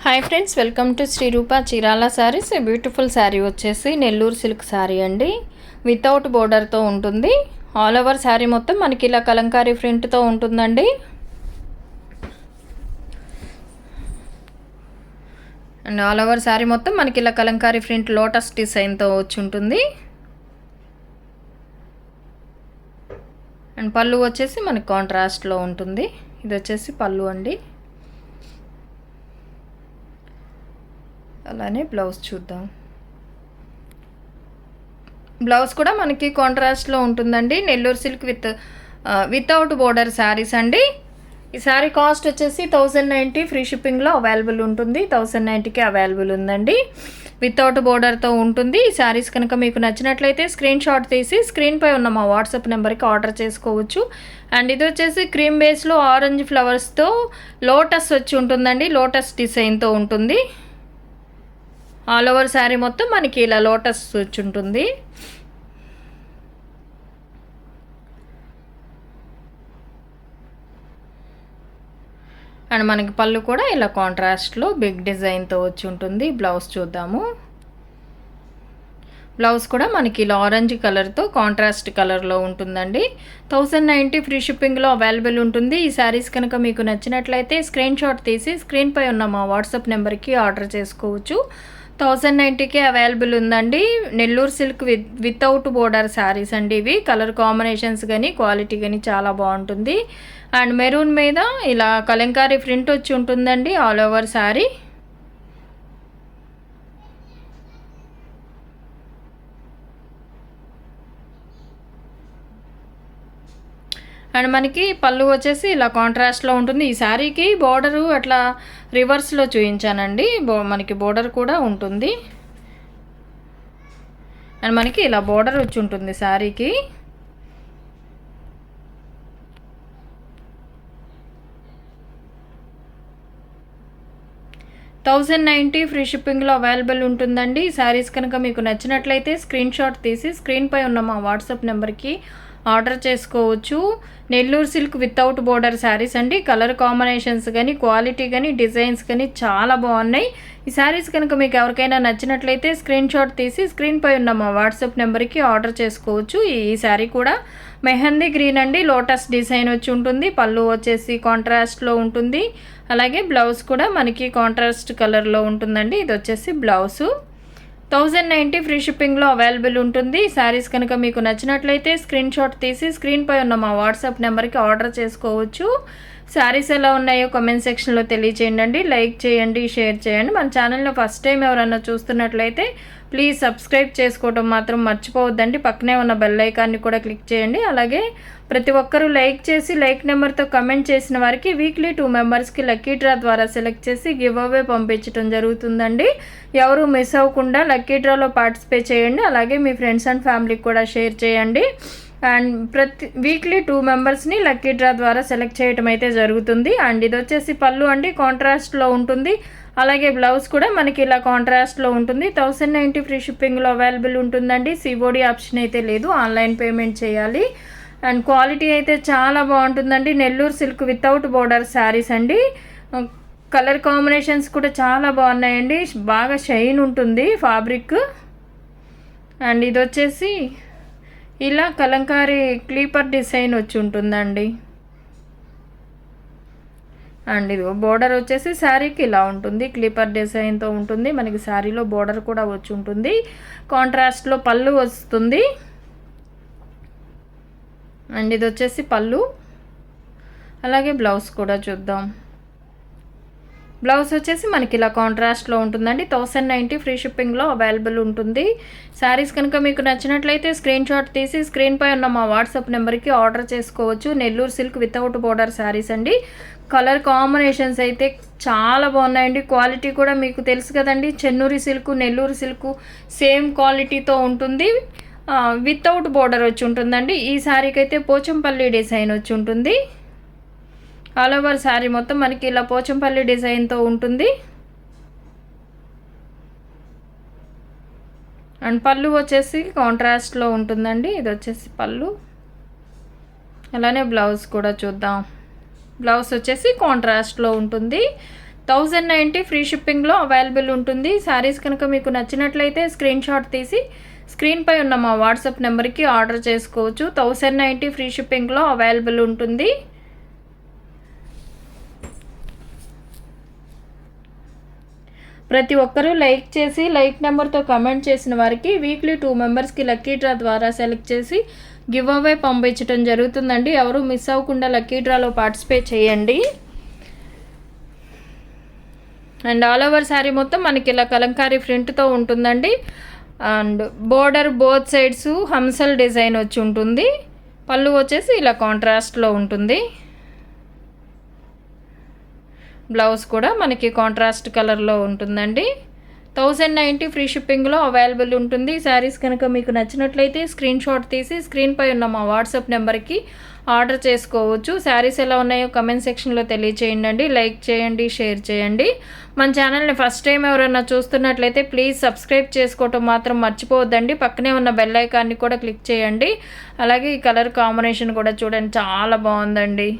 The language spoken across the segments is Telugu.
Hi friends, welcome to Sri Rupa Chirala sarees. Beautiful saree వచ్చేసి నెల్లూరు సిల్క్ శారీ అండి. వితౌట్ బోర్డర్తో ఉంటుంది. ఆల్ ఓవర్ శారీ మొత్తం మనకి ఇలా కలంకారీ ప్రింట్తో ఉంటుందండి. అండ్ ఆల్ ఓవర్ శారీ మొత్తం మనకి ఇలా కలంకారీ ప్రింట్ లోటస్ డిజైన్తో వచ్చి ఉంటుంది. అండ్ పళ్ళు వచ్చేసి మనకి కాంట్రాస్ట్లో ఉంటుంది. ఇది వచ్చేసి పళ్ళు అండి. అలానే బ్లౌజ్ చూద్దాం. బ్లౌజ్ కూడా మనకి కాంట్రాస్ట్లో ఉంటుందండి. Nellore silk without border saris అండి. ఈ శారీ కాస్ట్ వచ్చేసి 1090 ఫ్రీ షిప్పింగ్లో అవైలబుల్ ఉంటుంది. 1090కి అవైలబుల్ ఉందండి. వితౌట్ బోర్డర్తో ఉంటుంది. ఈ శారీస్ కనుక మీకు నచ్చినట్లయితే స్క్రీన్ షాట్ తీసి స్క్రీన్పై ఉన్న మా వాట్సాప్ నెంబర్కి ఆర్డర్ చేసుకోవచ్చు. అండ్ ఇది వచ్చేసి క్రీమ్ బేస్లో ఆరెంజ్ ఫ్లవర్స్తో లోటస్ వచ్చి ఉంటుందండి. లోటస్ డిజైన్తో ఉంటుంది. ఆల్ ఓవర్ శారీ మొత్తం మనకి ఇలా లోటస్ వచ్చి ఉంటుంది. అండ్ మనకి పళ్ళు కూడా ఇలా కాంట్రాస్ట్లో బిగ్ డిజైన్తో వచ్చి ఉంటుంది. బ్లౌజ్ చూద్దాము. బ్లౌజ్ కూడా మనకి ఇలా ఆరెంజ్ కలర్తో కాంట్రాస్ట్ కలర్లో ఉంటుందండి. 1090 ఫ్రీ షిప్పింగ్లో అవైలబుల్ ఉంటుంది. ఈ శారీస్ కనుక మీకు నచ్చినట్లయితే స్క్రీన్ షాట్ తీసి స్క్రీన్పై ఉన్న మా వాట్సాప్ నెంబర్కి ఆర్డర్ చేసుకోవచ్చు. 1090కి అవైలబుల్ ఉందండి. Nellore silk without border saris అండి. ఇవి కలర్ కాంబినేషన్స్ కానీ క్వాలిటీ కానీ చాలా బాగుంటుంది. అండ్ మెరూన్ మీద ఇలా కలంకారీ ప్రింట్ వచ్చి ఉంటుందండి ఆల్ ఓవర్ శారీ. అండ్ మనకి పళ్ళు వచ్చేసి ఇలా కాంట్రాస్ట్లో ఉంటుంది. ఈ శారీకి బోర్డరు అట్లా రివర్స్లో చూపించానండి. మనకి బోర్డర్ కూడా ఉంటుంది. అండ్ మనకి ఇలా బోర్డర్ వచ్చి ఉంటుంది శారీకి. $1090 ఫ్రీ షిప్పింగ్లో అవైలబుల్ ఉంటుందండి. ఈ శారీస్ కనుక మీకు నచ్చినట్లయితే స్క్రీన్ షాట్ తీసి స్క్రీన్పై ఉన్న మా వాట్సాప్ నెంబర్కి ఆర్డర్ చేసుకోవచ్చు. Nellore silk without border saris అండి. కలర్ కాంబినేషన్స్ కానీ క్వాలిటీ కానీ డిజైన్స్ కానీ చాలా బాగున్నాయి. ఈ శారీస్ కనుక మీకు ఎవరికైనా నచ్చినట్లయితే స్క్రీన్ షాట్ తీసి స్క్రీన్పై ఉన్న మా వాట్సాప్ నెంబర్కి ఆర్డర్ చేసుకోవచ్చు. ఈ శారీ కూడా మెహందీ గ్రీన్ అండి. లోటస్ డిజైన్ వచ్చి ఉంటుంది. పళ్ళు వచ్చేసి కాంట్రాస్ట్లో ఉంటుంది. అలాగే బ్లౌజ్ కూడా మనకి కాంట్రాస్ట్ కలర్లో ఉంటుందండి. ఇది వచ్చేసి బ్లౌజు. 1090 ఫ్రీ షిప్పింగ్లో అవైలబుల్ ఉంటుంది. శారీస్ కనుక మీకు నచ్చినట్లయితే స్క్రీన్ షాట్ తీసి స్క్రీన్పై ఉన్న మా వాట్సాప్ నెంబర్కి ఆర్డర్ చేసుకోవచ్చు. శారీస్ ఎలా ఉన్నాయో కామెంట్ సెక్షన్లో తెలియచేయండి. లైక్ చేయండి, షేర్ చేయండి. మన ఛానల్లో ఫస్ట్ టైం ఎవరన్నా చూస్తున్నట్లయితే ప్లీజ్ సబ్స్క్రైబ్ చేసుకోవడం మాత్రం మర్చిపోవద్దండి. పక్కనే ఉన్న బెల్ ఐకాన్ని కూడా క్లిక్ చేయండి. అలాగే ప్రతి ఒక్కరూ లైక్ చేసి లైక్ నెంబర్తో కమెంట్ చేసిన వారికి వీక్లీ 2 మెంబర్స్కి లక్కీ డ్రా ద్వారా సెలెక్ట్ చేసి గివ్ అవే పంపించడం జరుగుతుందండి. ఎవరు మిస్ అవ్వకుండా లక్కీ డ్రాలో పార్టిసిపేట్ చేయండి. అలాగే మీ ఫ్రెండ్స్ అండ్ ఫ్యామిలీకి కూడా షేర్ చేయండి. అండ్ వీక్లీ 2 మెంబర్స్ని లక్కీ డ్రా ద్వారా సెలెక్ట్ చేయడం అయితే జరుగుతుంది. అండ్ ఇది వచ్చేసి పళ్ళు అండి, కాంట్రాస్ట్లో ఉంటుంది. అలాగే బ్లౌజ్ కూడా మనకి ఇలా కాంట్రాస్ట్లో ఉంటుంది. 1090 ఫ్రీ షిప్పింగ్లో అవైలబుల్ ఉంటుందండి. సిఓడి ఆప్షన్ అయితే లేదు, ఆన్లైన్ పేమెంట్ చేయాలి. అండ్ క్వాలిటీ అయితే చాలా బాగుంటుందండి. Nellore silk without border saris అండి. కలర్ కాంబినేషన్స్ కూడా చాలా బాగున్నాయండి. బాగా షైన్ ఉంటుంది ఫ్యాబ్రిక్. అండ్ ఇది వచ్చేసి ఇలా కలంకారీ క్లీపర్ డిజైన్ వచ్చి ఉంటుందండి. అండ్ ఇది బోర్డర్ వచ్చేసి శారీకి ఇలా ఉంటుంది. క్లీపర్ డిజైన్తో ఉంటుంది. మనకి శారీలో బోర్డర్ కూడా వచ్చి ఉంటుంది. కాంట్రాస్ట్లో పళ్ళు వస్తుంది. అండ్ ఇది వచ్చేసి పళ్ళు. అలాగే బ్లౌజ్ కూడా చూద్దాం. బ్లౌజ్ వచ్చేసి మనకి ఇలా కాంట్రాస్ట్లో ఉంటుందండి. 1090 ఫ్రీ షిప్పింగ్లో అవైలబుల్ ఉంటుంది. శారీస్ కనుక మీకు నచ్చినట్లయితే స్క్రీన్ షాట్ తీసి స్క్రీన్పై ఉన్న మా వాట్సాప్ నెంబర్కి ఆర్డర్ చేసుకోవచ్చు. Nellore silk without border saris అండి. కలర్ కాంబినేషన్స్ అయితే చాలా బాగున్నాయండి. క్వాలిటీ కూడా మీకు తెలుసు కదండి. Chennuri silk, Nellore silk same క్వాలిటీతో ఉంటుంది. వితౌట్ బోర్డర్ వచ్చి ఉంటుందండి. ఈ శారీకి అయితే పోచంపల్లి డిజైన్ వచ్చి ఉంటుంది. ఆల్ ఓవర్ శారీ మొత్తం మనకి ఇలా పోచంపల్లి డిజైన్తో ఉంటుంది. అండ్ పళ్ళు వచ్చేసి కాంట్రాస్ట్లో ఉంటుందండి. ఇది వచ్చేసి పళ్ళు. అలానే బ్లౌజ్ కూడా చూద్దాం. బ్లౌజ్ వచ్చేసి కాంట్రాస్ట్లో ఉంటుంది. 1090 ఫ్రీ షిప్పింగ్లో అవైలబుల్ ఉంటుంది. శారీస్ కనుక మీకు నచ్చినట్లయితే స్క్రీన్ షాట్ తీసి స్క్రీన్పై ఉన్న మా వాట్సాప్ నెంబర్కి ఆర్డర్ చేసుకోవచ్చు. 1090 ఫ్రీ షిప్పింగ్లో అవైలబుల్ ఉంటుంది. ప్రతి ఒక్కరూ లైక్ చేసి లైక్ నెంబర్తో కమెంట్ చేసిన వారికి వీక్లీ 2 మెంబర్స్కి లక్కీ డ్రా ద్వారా సెలెక్ట్ చేసి గివ్ అవే పంపించడం జరుగుతుందండి. ఎవరు మిస్ అవ్వకుండా లక్కీ డ్రాలో పార్టిసిపేట్ చేయండి. అండ్ ఆల్ ఓవర్ శారీ మొత్తం మనకి ఇలా కలంకారీ ప్రింట్తో ఉంటుందండి. అండ్ బోర్డర్ బోత్ సైడ్స్ హంసల్ డిజైన్ వచ్చి ఉంటుంది. పళ్ళు వచ్చేసి ఇలా కాంట్రాస్ట్లో ఉంటుంది. బ్లౌజ్ కూడా మనకి కాంట్రాస్ట్ కలర్లో ఉంటుందండి. 1090 ఫ్రీ షిప్పింగ్లో అవైలబుల్ ఉంటుంది. శారీస్ కనుక మీకు నచ్చినట్లయితే స్క్రీన్ షాట్ తీసి స్క్రీన్పై ఉన్న మా వాట్సాప్ నెంబర్కి ఆర్డర్ చేసుకోవచ్చు. శారీస్ ఎలా ఉన్నాయో కమెంట్ సెక్షన్లో తెలియచేయండి. లైక్ చేయండి, షేర్ చేయండి. మన ఛానల్ని ఫస్ట్ టైం ఎవరైనా చూస్తున్నట్లయితే ప్లీజ్ సబ్స్క్రైబ్ చేసుకోవటం మాత్రం మర్చిపోవద్దండి. పక్కనే ఉన్న బెల్ ఐకాన్ని కూడా క్లిక్ చేయండి. అలాగే ఈ కలర్ కాంబినేషన్ కూడా చూడండి, చాలా బాగుందండి.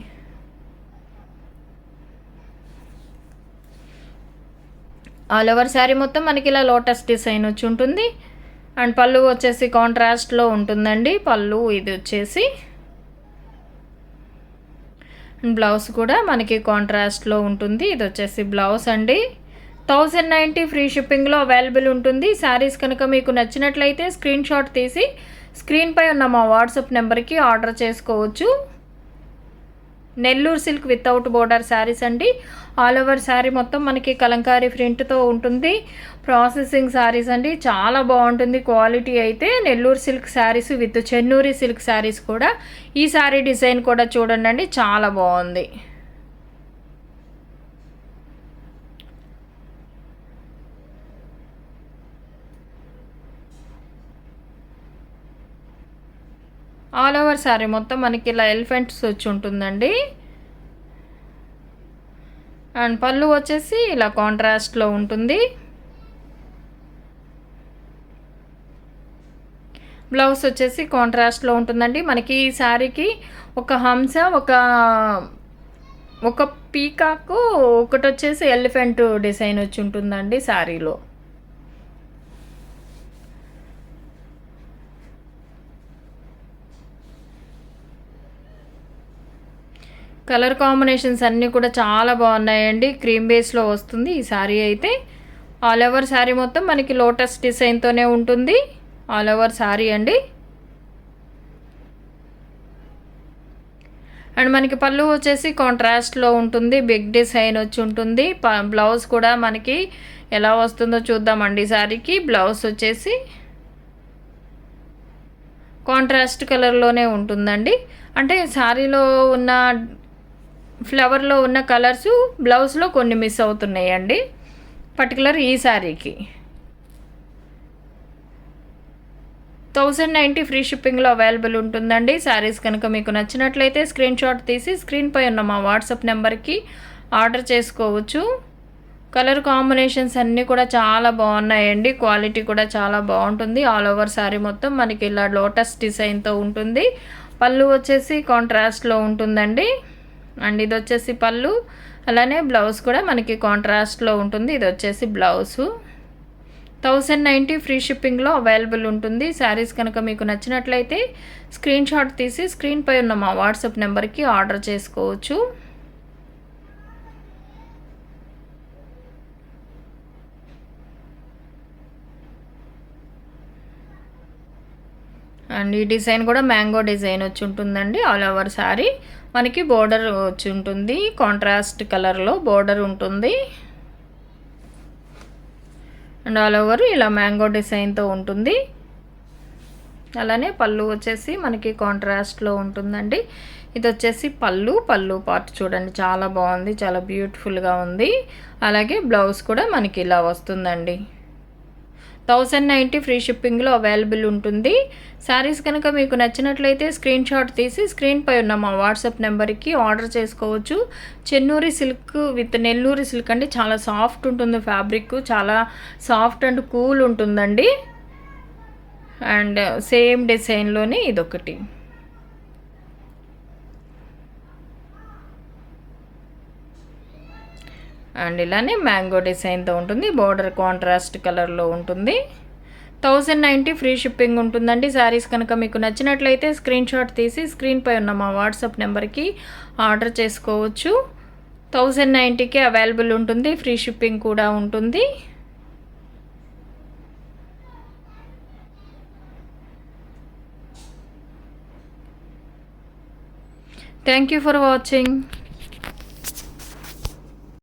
ఆల్ ఓవర్ శారీ మొత్తం మనకి ఇలా లోటస్ డిజైన్ వచ్చి ఉంటుంది. అండ్ పళ్ళు వచ్చేసి కాంట్రాస్ట్లో ఉంటుందండి. పళ్ళు ఇది వచ్చేసి బ్లౌజ్ కూడా మనకి కాంట్రాస్ట్లో ఉంటుంది. ఇది వచ్చేసి బ్లౌజ్ అండి. 1090 ఫ్రీ షిప్పింగ్లో అవైలబుల్ ఉంటుంది. శారీస్ కనుక మీకు నచ్చినట్లయితే స్క్రీన్ షాట్ తీసి స్క్రీన్పై ఉన్న మా వాట్సాప్ నెంబర్కి ఆర్డర్ చేసుకోవచ్చు. Nellore silk without border saris అండి. ఆల్ ఓవర్ శారీ మొత్తం మనకి కలంకారీ ప్రింట్తో ఉంటుంది. ప్రాసెసింగ్ శారీస్ అండి, చాలా బాగుంటుంది క్వాలిటీ అయితే. Nellore silk saris with Chennuri silk saris కూడా. ఈ శారీ డిజైన్ కూడా చూడండి, చాలా బాగుంది. ఆల్ ఓవర్ శారీ మొత్తం మనకి ఇలా ఎలిఫెంట్స్ వచ్చి ఉంటుందండి. అండ్ పళ్ళు వచ్చేసి ఇలా కాంట్రాస్ట్లో ఉంటుంది. బ్లౌజ్ వచ్చేసి కాంట్రాస్ట్లో ఉంటుందండి. మనకి ఈ శారీకి ఒక హంస, ఒక పీకాకు, ఒకటి వచ్చేసి ఎలిఫెంట్ డిజైన్ వచ్చి ఉంటుందండి శారీలో. కలర్ కాంబినేషన్స్ అన్నీ కూడా చాలా బాగున్నాయండి. క్రీమ్ బేస్లో వస్తుంది ఈ శారీ అయితే. ఆల్ ఓవర్ శారీ మొత్తం మనకి లోటస్ డిజైన్తోనే ఉంటుంది. ఆల్ ఓవర్ శారీ అండి. అండ్ మనకి పళ్ళు వచ్చేసి కాంట్రాస్ట్లో ఉంటుంది. బిగ్ డిజైన్ వచ్చి ఉంటుంది. బ్లౌజ్ కూడా మనకి ఎలా వస్తుందో చూద్దామండి. శారీకి బ్లౌజ్ వచ్చేసి కాంట్రాస్ట్ కలర్లోనే ఉంటుందండి. అంటే శారీలో ఉన్న ఫ్లవర్లో ఉన్న కలర్స్ బ్లౌజ్లో కొన్ని మిస్ అవుతున్నాయండి, పర్టికులర్ ఈ శారీకి. 1090 ఫ్రీ షిప్పింగ్లో అవైలబుల్ ఉంటుందండి. శారీస్ కనుక మీకు నచ్చినట్లయితే స్క్రీన్ షాట్ తీసి స్క్రీన్పై ఉన్న మా వాట్సాప్ నెంబర్కి ఆర్డర్ చేసుకోవచ్చు. కలర్ కాంబినేషన్స్ అన్నీ కూడా చాలా బాగున్నాయండి. క్వాలిటీ కూడా చాలా బాగుంటుంది. ఆల్ ఓవర్ శారీ మొత్తం మనకి ఇలా లోటస్ డిజైన్తో ఉంటుంది. పళ్ళు వచ్చేసి కాంట్రాస్ట్లో ఉంటుందండి. అండ్ ఇది వచ్చేసి పళ్ళు, అలానే బ్లౌజ్ కూడా మనకి కాంట్రాస్ట్లో ఉంటుంది. ఇది వచ్చేసి బ్లౌజు. 1090 ఫ్రీ షిప్పింగ్లో అవైలబుల్ ఉంటుంది. శారీస్ కనుక మీకు నచ్చినట్లయితే స్క్రీన్ షాట్ తీసి స్క్రీన్పై ఉన్న మా వాట్సాప్ నెంబర్కి ఆర్డర్ చేసుకోవచ్చు. అండ్ ఈ డిజైన్ కూడా మ్యాంగో డిజైన్ వచ్చి ఉంటుందండి. ఆల్ ఓవర్ శారీ మనకి బోర్డర్ వచ్చి ఉంటుంది. కాంట్రాస్ట్ కలర్లో బోర్డర్ ఉంటుంది. అండ్ ఆల్ ఓవర్ ఇలా మ్యాంగో డిజైన్తో ఉంటుంది. అలానే పళ్ళు వచ్చేసి మనకి కాంట్రాస్ట్లో ఉంటుందండి. ఇది వచ్చేసి పళ్ళు పార్ట్ చూడండి, చాలా బాగుంది, చాలా బ్యూటిఫుల్గా ఉంది. అలాగే బ్లౌజ్ కూడా మనకి ఇలా వస్తుందండి. 1090 ఫ్రీ షిప్పింగ్లో అవైలబుల్ ఉంటుంది. శారీస్ కనుక మీకు నచ్చినట్లయితే స్క్రీన్ షాట్ తీసి స్క్రీన్పై ఉన్న మా వాట్సాప్ నెంబర్కి ఆర్డర్ చేసుకోవచ్చు. Chennuri silk with Nelluri silk అండి. చాలా సాఫ్ట్ ఉంటుంది ఫ్యాబ్రిక్, చాలా సాఫ్ట్ అండ్ కూల్ ఉంటుందండి. అండ్ సేమ్ డిజైన్లోనే ఇదొకటి. అండ్ ఇలానే మ్యాంగో డిజైన్తో ఉంటుంది. బార్డర్ కాంట్రాస్ట్ కలర్లో ఉంటుంది. 1090 ఫ్రీ షిప్పింగ్ ఉంటుందండి. శారీస్ కనుక మీకు నచ్చినట్లయితే స్క్రీన్ షాట్ తీసి స్క్రీన్పై ఉన్న మా వాట్సాప్ నెంబర్కి ఆర్డర్ చేసుకోవచ్చు. 1090కి అవైలబుల్ ఉంటుంది. ఫ్రీ షిప్పింగ్ కూడా ఉంటుంది. Thank you for watching.